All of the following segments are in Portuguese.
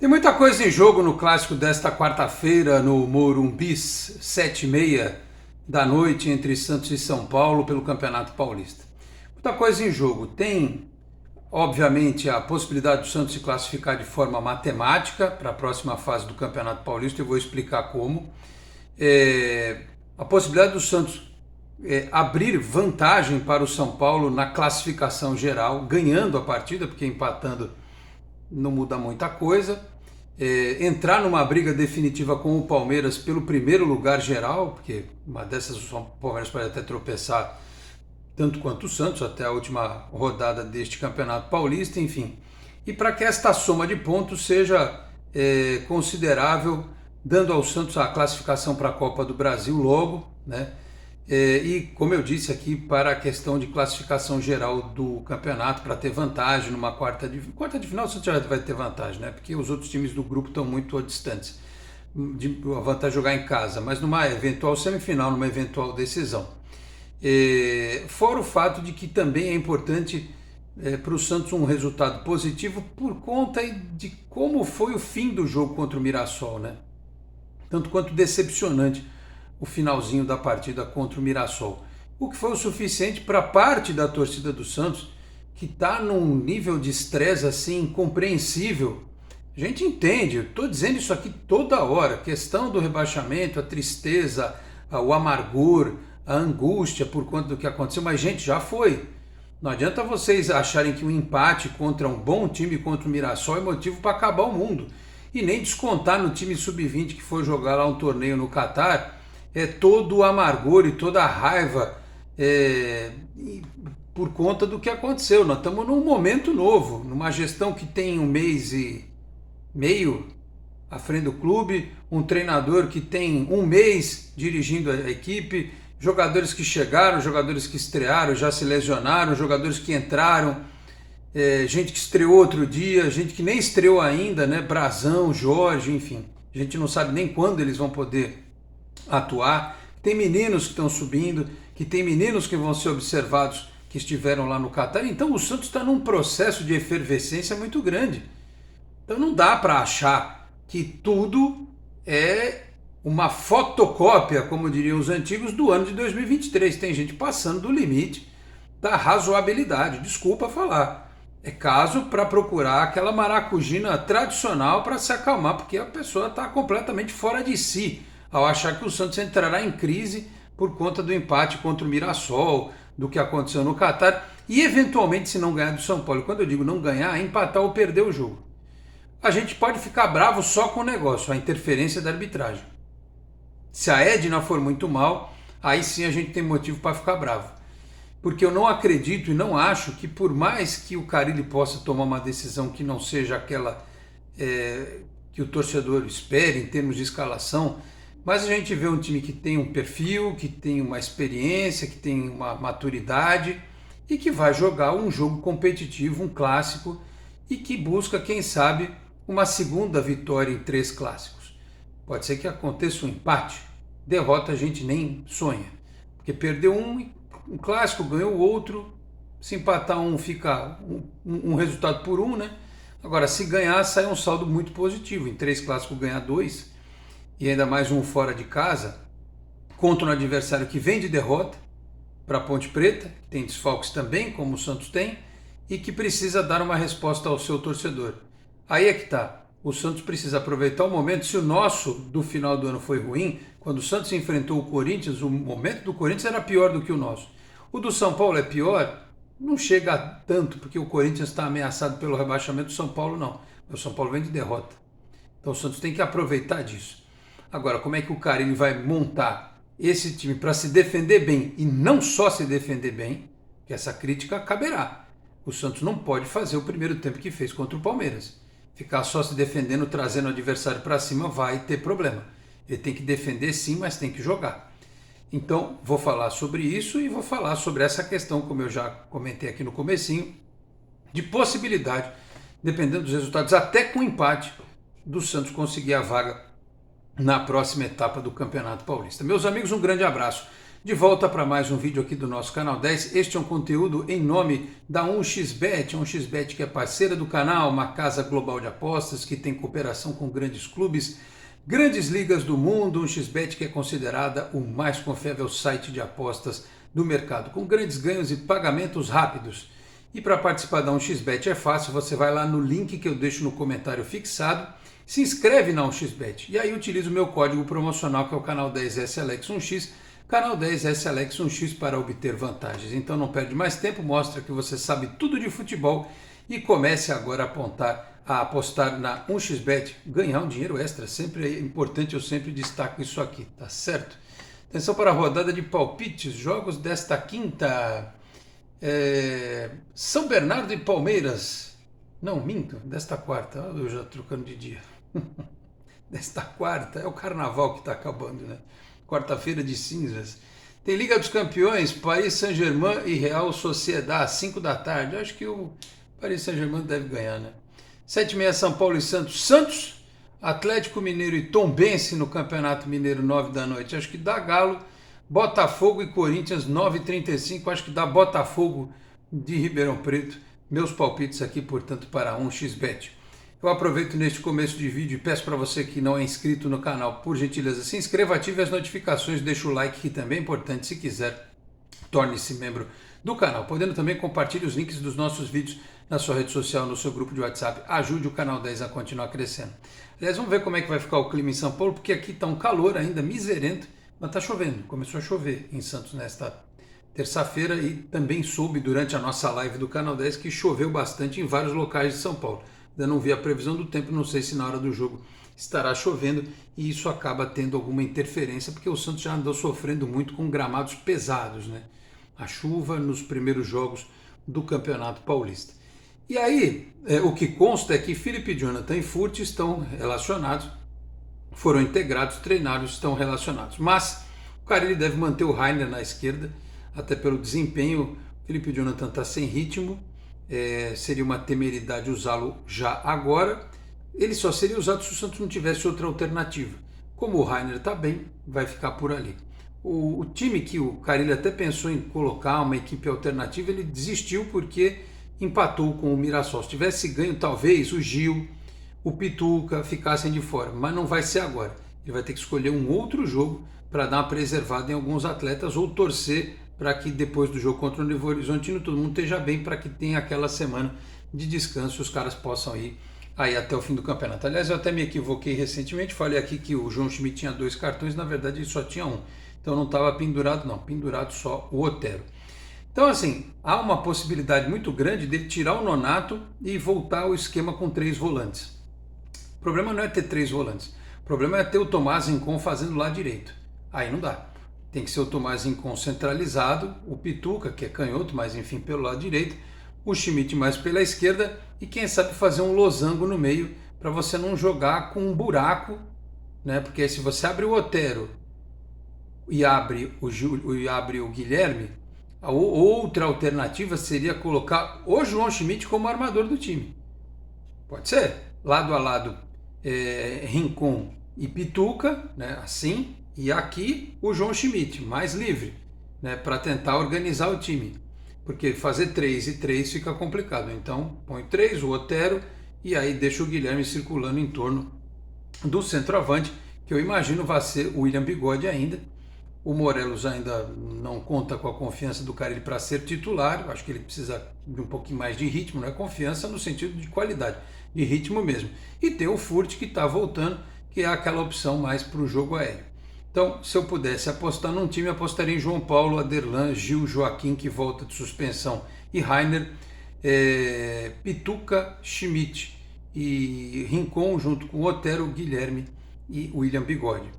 Tem muita coisa em jogo no clássico desta quarta-feira no Morumbi, 7h30 da noite, entre Santos e São Paulo, pelo Campeonato Paulista. Muita coisa em jogo. Tem, obviamente, a possibilidade do Santos se classificar de forma matemática para a próxima fase do Campeonato Paulista, eu vou explicar como. A possibilidade do Santos abrir vantagem para o São Paulo na classificação geral, ganhando a partida, porque empatando não muda muita coisa. Entrar numa briga definitiva com o Palmeiras pelo primeiro lugar geral, porque uma dessas o Palmeiras pode até tropeçar tanto quanto o Santos até a última rodada deste Campeonato Paulista, enfim. E para que esta soma de pontos seja considerável, dando ao Santos a classificação para a Copa do Brasil logo, né? E como eu disse aqui, para a questão de classificação geral do campeonato, para ter vantagem numa quarta de final, o Santos já vai ter vantagem, né? Porque os outros times do grupo estão muito distantes. A vantagem é jogar em casa, mas numa eventual semifinal, numa eventual decisão. Fora o fato de que também é importante para o Santos um resultado positivo por conta de como foi o fim do jogo contra o Mirassol, né? Tanto quanto decepcionante o finalzinho da partida contra o Mirassol. O que foi o suficiente para parte da torcida do Santos, que está num nível de estresse assim incompreensível. A gente entende, eu estou dizendo isso aqui toda hora, a questão do rebaixamento, a tristeza, o amargor, a angústia por conta do que aconteceu, mas gente, já foi. Não adianta vocês acharem que um empate contra um bom time contra o Mirassol é motivo para acabar o mundo. E nem descontar no time sub-20 que foi jogar lá um torneio no Catar, todo o amargor e toda a raiva por conta do que aconteceu. Nós estamos num momento novo, numa gestão que tem 1 mês e meio à frente do clube, um treinador que tem 1 mês dirigindo a equipe, jogadores que chegaram, jogadores que estrearam, já se lesionaram, jogadores que entraram, gente que estreou outro dia, gente que nem estreou ainda, né? Brazão, Jorge, enfim. A gente não sabe nem quando eles vão poder atuar. Tem meninos que estão subindo, que tem meninos que vão ser observados que estiveram lá no Catar. Então o Santos está num processo de efervescência muito grande. Então não dá para achar que tudo é uma fotocópia, como diriam os antigos, do ano de 2023. Tem gente passando do limite da razoabilidade. Desculpa falar. É caso para procurar aquela maracujina tradicional para se acalmar, porque a pessoa está completamente fora de si ao achar que o Santos entrará em crise por conta do empate contra o Mirassol, do que aconteceu no Catar, e eventualmente se não ganhar do São Paulo. Quando eu digo não ganhar, é empatar ou perder o jogo. A gente pode ficar bravo só com o negócio, a interferência da arbitragem. Se a Edna for muito mal, aí sim a gente tem motivo para ficar bravo. Porque eu não acredito e não acho que, por mais que o Carille possa tomar uma decisão que não seja aquela que o torcedor espere em termos de escalação, mas a gente vê um time que tem um perfil, que tem uma experiência, que tem uma maturidade e que vai jogar um jogo competitivo, um clássico, e que busca, quem sabe, uma segunda vitória em 3 clássicos. Pode ser que aconteça um empate, derrota a gente nem sonha, porque perdeu um clássico, ganhou o outro, se empatar fica um resultado por né? Agora, se ganhar, sai um saldo muito positivo. Em 3 clássicos ganhar 2, e ainda mais um fora de casa, contra um adversário que vem de derrota para a Ponte Preta, que tem desfalques também, como o Santos tem, e que precisa dar uma resposta ao seu torcedor. Aí é que está. O Santos precisa aproveitar o momento. Se o nosso do final do ano foi ruim, quando o Santos enfrentou o Corinthians, o momento do Corinthians era pior do que o nosso. O do São Paulo é pior? Não chega a tanto, porque o Corinthians está ameaçado pelo rebaixamento, do São Paulo não. O São Paulo vem de derrota. Então o Santos tem que aproveitar disso. Agora, como é que o Carille vai montar esse time para se defender bem, e não só se defender bem, que essa crítica caberá. O Santos não pode fazer o primeiro tempo que fez contra o Palmeiras. Ficar só se defendendo, trazendo o adversário para cima, vai ter problema. Ele tem que defender sim, mas tem que jogar. Então, vou falar sobre isso e vou falar sobre essa questão, como eu já comentei aqui no comecinho, de possibilidade, dependendo dos resultados, até com empate, do Santos conseguir a vaga na próxima etapa do Campeonato Paulista. Meus amigos, um grande abraço. De volta para mais um vídeo aqui do nosso Canal 10. Este é um conteúdo em nome da 1xBet, 1xBet que é parceira do canal, uma casa global de apostas que tem cooperação com grandes clubes, grandes ligas do mundo. 1xBet que é considerada o mais confiável site de apostas do mercado, com grandes ganhos e pagamentos rápidos. E para participar da 1xBet é fácil, você vai lá no link que eu deixo no comentário fixado, se inscreve na 1xBet e aí utiliza o meu código promocional que é o canal 10SLX1X, canal 10SLX1X para obter vantagens. Então não perde mais tempo, mostra que você sabe tudo de futebol e comece agora a apostar na 1xBet, ganhar um dinheiro extra, sempre é importante, eu sempre destaco isso aqui, tá certo? Atenção para a rodada de palpites, jogos desta quinta, São Bernardo e Palmeiras, não, minto, desta quarta, eu já trocando de dia, desta quarta, é o carnaval que está acabando, né? Quarta-feira de cinzas. Tem Liga dos Campeões, Paris Saint-Germain e Real Sociedad, 5 da tarde. Acho que o Paris Saint-Germain deve ganhar, né? 7h30, São Paulo e Santos. Santos, Atlético Mineiro e Tombense no Campeonato Mineiro, 9 da noite. Acho que dá Galo. Botafogo e Corinthians, 9h35. Acho que dá Botafogo de Ribeirão Preto. Meus palpites aqui, portanto, para 1xBet. Eu aproveito neste começo de vídeo e peço para você que não é inscrito no canal, por gentileza, se inscreva, ative as notificações, deixa o like que também é importante, se quiser, torne-se membro do canal. Podendo também compartilhar os links dos nossos vídeos na sua rede social, no seu grupo de WhatsApp, ajude o Canal 10 a continuar crescendo. Aliás, vamos ver como é que vai ficar o clima em São Paulo, porque aqui está um calor ainda miserento, mas está chovendo, começou a chover em Santos nesta terça-feira e também soube durante a nossa live do Canal 10 que choveu bastante em vários locais de São Paulo. Ainda não vi a previsão do tempo, não sei se na hora do jogo estará chovendo e isso acaba tendo alguma interferência, porque o Santos já andou sofrendo muito com gramados pesados, né? A chuva nos primeiros jogos do Campeonato Paulista. E aí, o que consta é que Felipe Jonathan e Furt estão relacionados, foram integrados, treinaram, estão relacionados. Mas o Carille deve manter o Rainer na esquerda, até pelo desempenho. Felipe Jonathan está sem ritmo. Seria uma temeridade usá-lo já agora. Ele só seria usado se o Santos não tivesse outra alternativa. Como o Rainer está bem, vai ficar por ali. O time que o Carille até pensou em colocar uma equipe alternativa, ele desistiu porque empatou com o Mirassol. Se tivesse ganho, talvez o Gil, o Pituca ficassem de fora, mas não vai ser agora. Ele vai ter que escolher um outro jogo para dar uma preservada em alguns atletas ou torcer para que depois do jogo contra o Novo Horizontino todo mundo esteja bem, para que tenha aquela semana de descanso e os caras possam ir aí até o fim do campeonato. Aliás, eu até me equivoquei recentemente, falei aqui que o João Schmidt tinha 2 cartões, na verdade ele só tinha 1. Então não estava pendurado não, pendurado só o Otero. Então assim, há uma possibilidade muito grande dele tirar o Nonato e voltar ao esquema com 3 volantes. O problema não é ter 3 volantes, o problema é ter o Tomás Rincon fazendo lá direito. Aí não dá. Tem que ser o Tomás Rincon centralizado, o Pituca, que é canhoto, mas enfim, pelo lado direito, o Schmidt mais pela esquerda e quem sabe fazer um losango no meio para você não jogar com um buraco, né? Porque se você abre o Otero e abre o Guilherme, a outra alternativa seria colocar o João Schmidt como armador do time. Pode ser, lado a lado, Rincon e Pituca, né? Assim. E aqui o João Schmidt, mais livre, né, para tentar organizar o time. Porque fazer 3 e 3 fica complicado. Então põe 3, o Otero, e aí deixa o Guilherme circulando em torno do centroavante, que eu imagino vai ser o William Bigode ainda. O Morelos ainda não conta com a confiança do Carille para ser titular. Eu acho que ele precisa de um pouquinho mais de ritmo, não é confiança no sentido de qualidade, de ritmo mesmo. E tem o Furt que está voltando, que é aquela opção mais para o jogo aéreo. Então, se eu pudesse apostar num time, apostaria em João Paulo, Aderlan, Gil, Joaquim, que volta de suspensão, e Rainer, Pituca, Schmidt e Rincon, junto com Otero, Guilherme e William Bigode.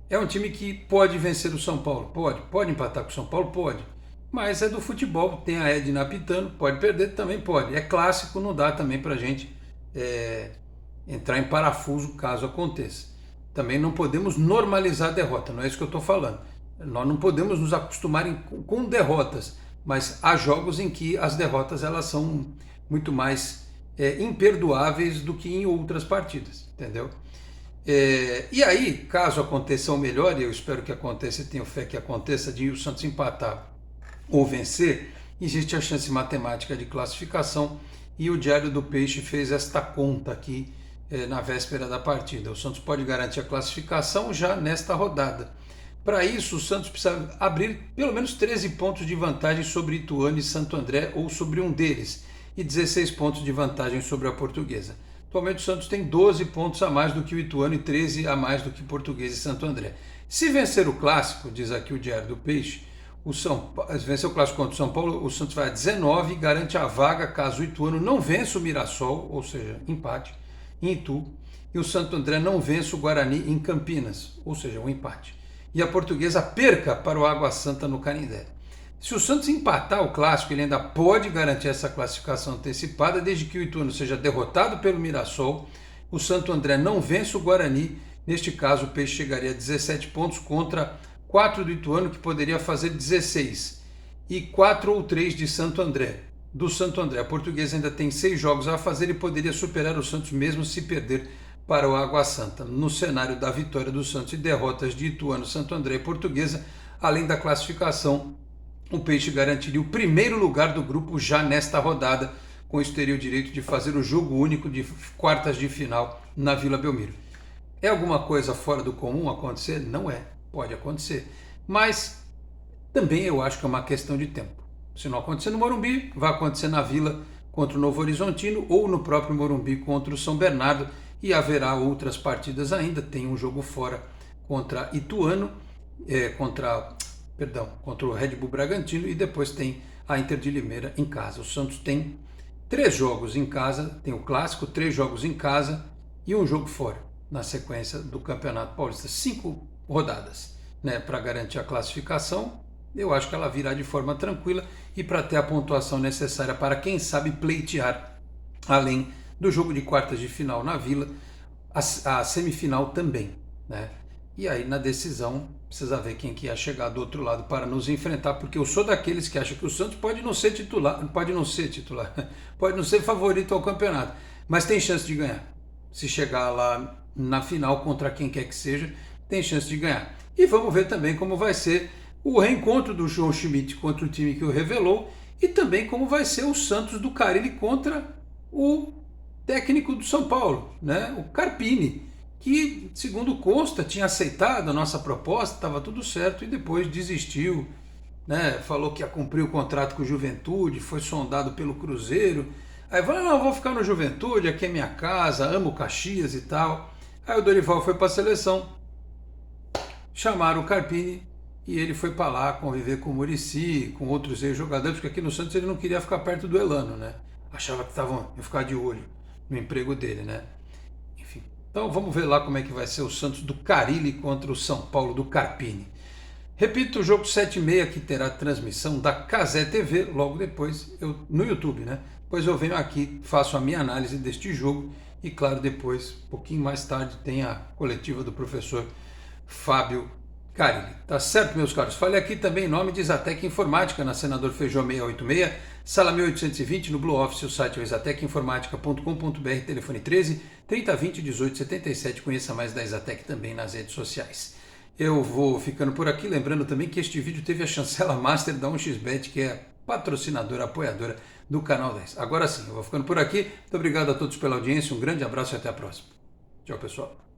É um time que pode vencer o São Paulo? Pode empatar com o São Paulo? Pode. Mas é do futebol, tem a Edna apitando, pode perder? Também pode. É clássico, não dá também para a gente entrar em parafuso caso aconteça. Também não podemos normalizar a derrota, não é isso que eu estou falando. Nós não podemos nos acostumar com derrotas, mas há jogos em que as derrotas elas são muito mais imperdoáveis do que em outras partidas, entendeu? E aí, caso aconteça o melhor, e eu espero que aconteça e tenho fé que aconteça, de o Santos empatar ou vencer, existe a chance matemática de classificação e o Diário do Peixe fez esta conta aqui na véspera da partida. O Santos pode garantir a classificação já nesta rodada. Para isso, o Santos precisa abrir pelo menos 13 pontos de vantagem sobre Ituano e Santo André ou sobre um deles e 16 pontos de vantagem sobre a Portuguesa. Atualmente o Santos tem 12 pontos a mais do que o Ituano e 13 a mais do que Portuguesa e Santo André. Se vencer o Clássico, diz aqui o Diário do Peixe, se vencer o Clássico contra o São Paulo, o Santos vai a 19 e garante a vaga caso o Ituano não vença o Mirassol, ou seja, empate, em Itu, e o Santo André não vença o Guarani em Campinas, ou seja, um empate. E a Portuguesa perca para o Água Santa no Canindé. Se o Santos empatar o Clássico, ele ainda pode garantir essa classificação antecipada, desde que o Ituano seja derrotado pelo Mirassol, o Santo André não vença o Guarani, neste caso o Peixe chegaria a 17 pontos contra 4 do Ituano, que poderia fazer 16, e 4 ou 3 de Santo André. Do Santo André, a Portuguesa ainda tem 6 jogos a fazer e poderia superar o Santos mesmo se perder para o Água Santa. No cenário da vitória do Santos e derrotas de Ituano, Santo André e Portuguesa, além da classificação, o Peixe garantiria o primeiro lugar do grupo já nesta rodada, com isso teria o direito de fazer o jogo único de quartas de final na Vila Belmiro. É alguma coisa fora do comum acontecer? Não é, pode acontecer, mas também eu acho que é uma questão de tempo. Se não acontecer no Morumbi, vai acontecer na Vila contra o Novo Horizontino ou no próprio Morumbi contra o São Bernardo, e haverá outras partidas ainda. Tem um jogo fora contra Ituano, contra o Red Bull Bragantino, e depois tem a Inter de Limeira em casa. O Santos tem 3 jogos em casa, tem o Clássico, 3 jogos em casa e um jogo fora na sequência do Campeonato Paulista. 5 rodadas, né, para garantir a classificação. Eu acho que ela virá de forma tranquila e para ter a pontuação necessária para, quem sabe, pleitear, além do jogo de quartas de final na Vila, a semifinal também, né? E aí na decisão precisa ver quem que ia chegar do outro lado para nos enfrentar, porque eu sou daqueles que acham que o Santos pode não ser favorito ao campeonato, mas tem chance de ganhar. Se chegar lá na final contra quem quer que seja, tem chance de ganhar. E vamos ver também como vai ser o reencontro do João Schmidt contra o time que o revelou, e também como vai ser o Santos do Carille contra o técnico do São Paulo, né? O Carpini, que, segundo consta, tinha aceitado a nossa proposta, estava tudo certo, e depois desistiu, né? Falou que ia cumprir o contrato com o Juventude, foi sondado pelo Cruzeiro, aí falou, não, vou ficar no Juventude, aqui é minha casa, amo Caxias e tal. Aí o Dorival foi para a seleção, chamaram o Carpini, e ele foi para lá conviver com o Muricy, com outros ex-jogadores, porque aqui no Santos ele não queria ficar perto do Elano, né? Achava que iam ficar de olho no emprego dele, né? Enfim, então vamos ver lá como é que vai ser o Santos do Carille contra o São Paulo do Carpini. Repito, o jogo 7h30 que terá transmissão da Cazé TV, logo depois, no YouTube, né? Depois eu venho aqui, faço a minha análise deste jogo e, claro, depois, um pouquinho mais tarde, tem a coletiva do professor Fábio Carille. Tá certo, meus caros? Falei aqui também em nome de Exatec Informática, na Senador Feijó 686, sala 1820, no Blue Office. O site é exatecinformatica.com.br, telefone 13 3020 1877. Conheça mais da Exatec também nas redes sociais. Eu vou ficando por aqui, lembrando também que este vídeo teve a chancela master da 1xBet, que é patrocinadora, apoiadora do Canal 10. Agora sim, eu vou ficando por aqui. Muito obrigado a todos pela audiência, um grande abraço e até a próxima. Tchau, pessoal.